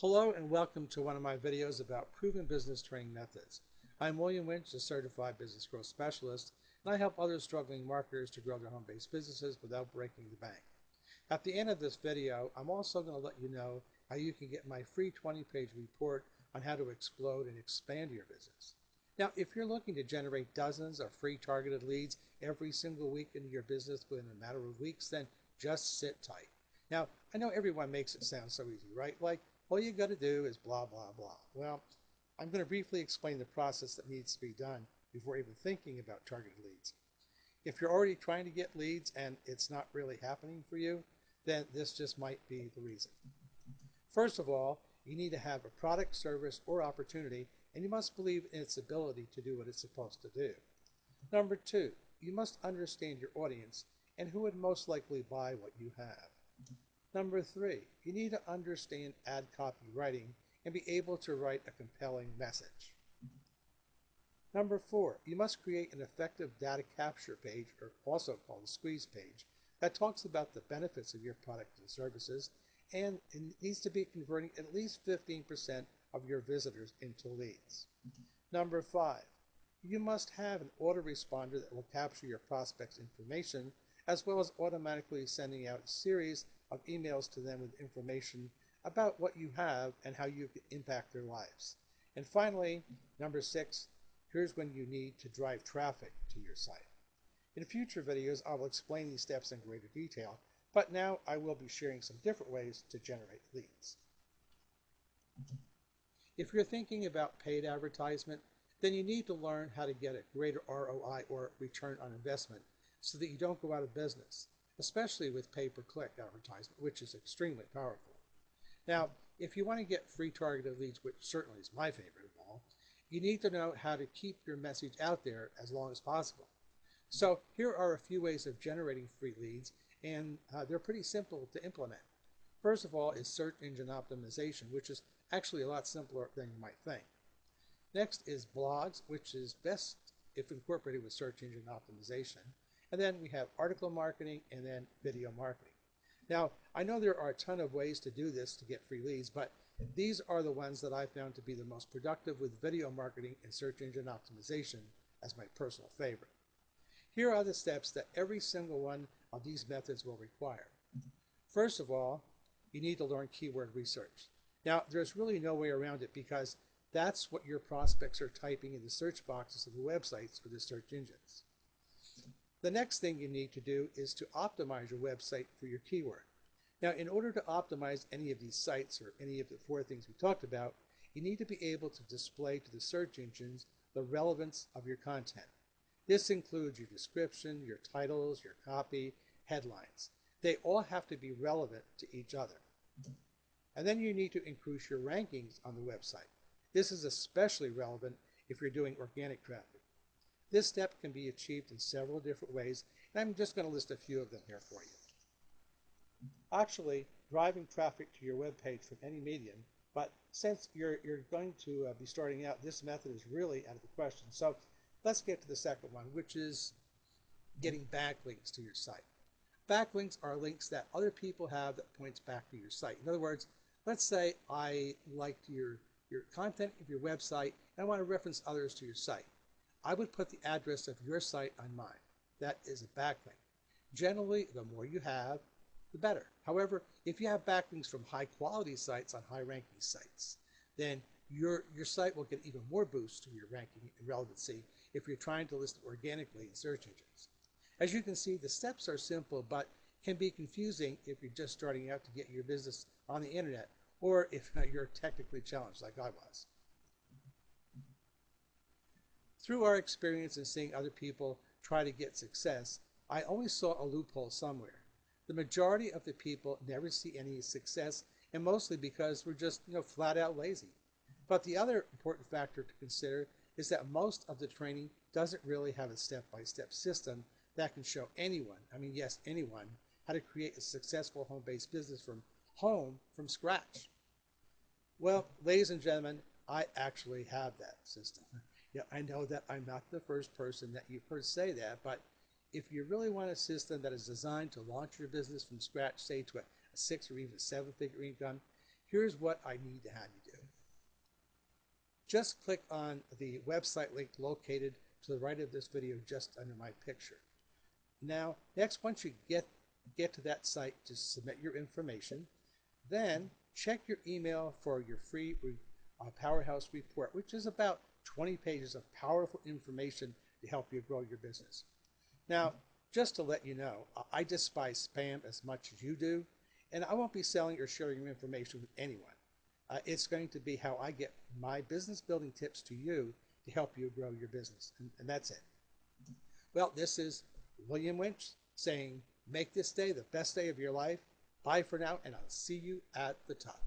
Hello and welcome to one of my videos about proven business training methods. I'm William Winch, a certified business growth specialist, and I help other struggling marketers to grow their home-based businesses without breaking the bank. At the end of this video, I'm also going to let you know how you can get my free 20-page report on how to explode and expand your business. Now, if you're looking to generate dozens of free targeted leads every single week into your business within a matter of weeks, then just sit tight. Now, I know everyone makes it sound so easy, right? Like, all you got to do is blah, blah, blah. Well, I'm going to briefly explain the process that needs to be done before even thinking about targeted leads. If you're already trying to get leads and it's not really happening for you, then this just might be the reason. First of all, you need to have a product, service, or opportunity, and you must believe in its ability to do what it's supposed to do. Number two, you must understand your audience and who would most likely buy what you have. Number three, you need to understand ad copywriting and be able to write a compelling message. Number four, you must create an effective data capture page, or also called a squeeze page, that talks about the benefits of your products and services, and it needs to be converting at least 15% of your visitors into leads. Number five, you must have an autoresponder that will capture your prospects' information, as well as automatically sending out a series of emails to them with information about what you have and how you can impact their lives. And finally, number six, here's when you need to drive traffic to your site. In future videos, I will explain these steps in greater detail, but now I will be sharing some different ways to generate leads. If you're thinking about paid advertisement, then you need to learn how to get a greater ROI, or return on investment, so that you don't go out of business, especially with pay-per-click advertisement, which is extremely powerful. Now, if you want to get free targeted leads, which certainly is my favorite of all, you need to know how to keep your message out there as long as possible. So here are a few ways of generating free leads, and they're pretty simple to implement. First of all is search engine optimization, which is actually a lot simpler than you might think. Next is blogs, which is best if incorporated with search engine optimization. And then we have article marketing and then video marketing. Now, I know there are a ton of ways to do this to get free leads, but these are the ones that I found to be the most productive, with video marketing and search engine optimization as my personal favorite. Here are the steps that every single one of these methods will require. First of all, you need to learn keyword research. Now, there's really no way around it, because that's what your prospects are typing in the search boxes of the websites for the search engines. The next thing you need to do is to optimize your website for your keyword. Now, in order to optimize any of these sites, or any of the four things we talked about, you need to be able to display to the search engines the relevance of your content. This includes your description, your titles, your copy, headlines. They all have to be relevant to each other. And then you need to increase your rankings on the website. This is especially relevant if you're doing organic traffic. This step can be achieved in several different ways, and I'm just going to list a few of them here for you. Actually, driving traffic to your web page from any medium, but since you're going to be starting out, this method is really out of the question. So let's get to the second one, which is getting backlinks to your site. Backlinks are links that other people have that points back to your site. In other words, let's say I liked your content of your website and I want to reference others to your site. I would put the address of your site on mine. That is a backlink. Generally, the more you have, the better. However, if you have backlinks from high quality sites on high ranking sites, then your site will get even more boost to your ranking and relevancy if you're trying to list organically in search engines. As you can see, the steps are simple, but can be confusing if you're just starting out to get your business on the internet, or if you're technically challenged like I was. Through our experience in seeing other people try to get success, I always saw a loophole somewhere. The majority of the people never see any success, and mostly because we're just flat out lazy. But the other important factor to consider is that most of the training doesn't really have a step-by-step system that can show anyone, I mean yes, anyone, how to create a successful home-based business from scratch. Well, ladies and gentlemen, I actually have that system. I know that I'm not the first person that you've heard say that, but if you really want a system that is designed to launch your business from scratch, say to a 6 or even 7-figure income, Here's what I need to have you do. Just click on the website link located to the right of this video just under my picture. Now, next, once you get to that site, just submit your information. Then check your email for your free Powerhouse report, which is about 20 pages of powerful information to help you grow your business. Now, just to let you know, I despise spam as much as you do, and I won't be selling or sharing your information with anyone. It's going to be how I get my business building tips to you to help you grow your business, and that's it. Well, this is William Winch saying, make this day the best day of your life. Bye for now, and I'll see you at the top.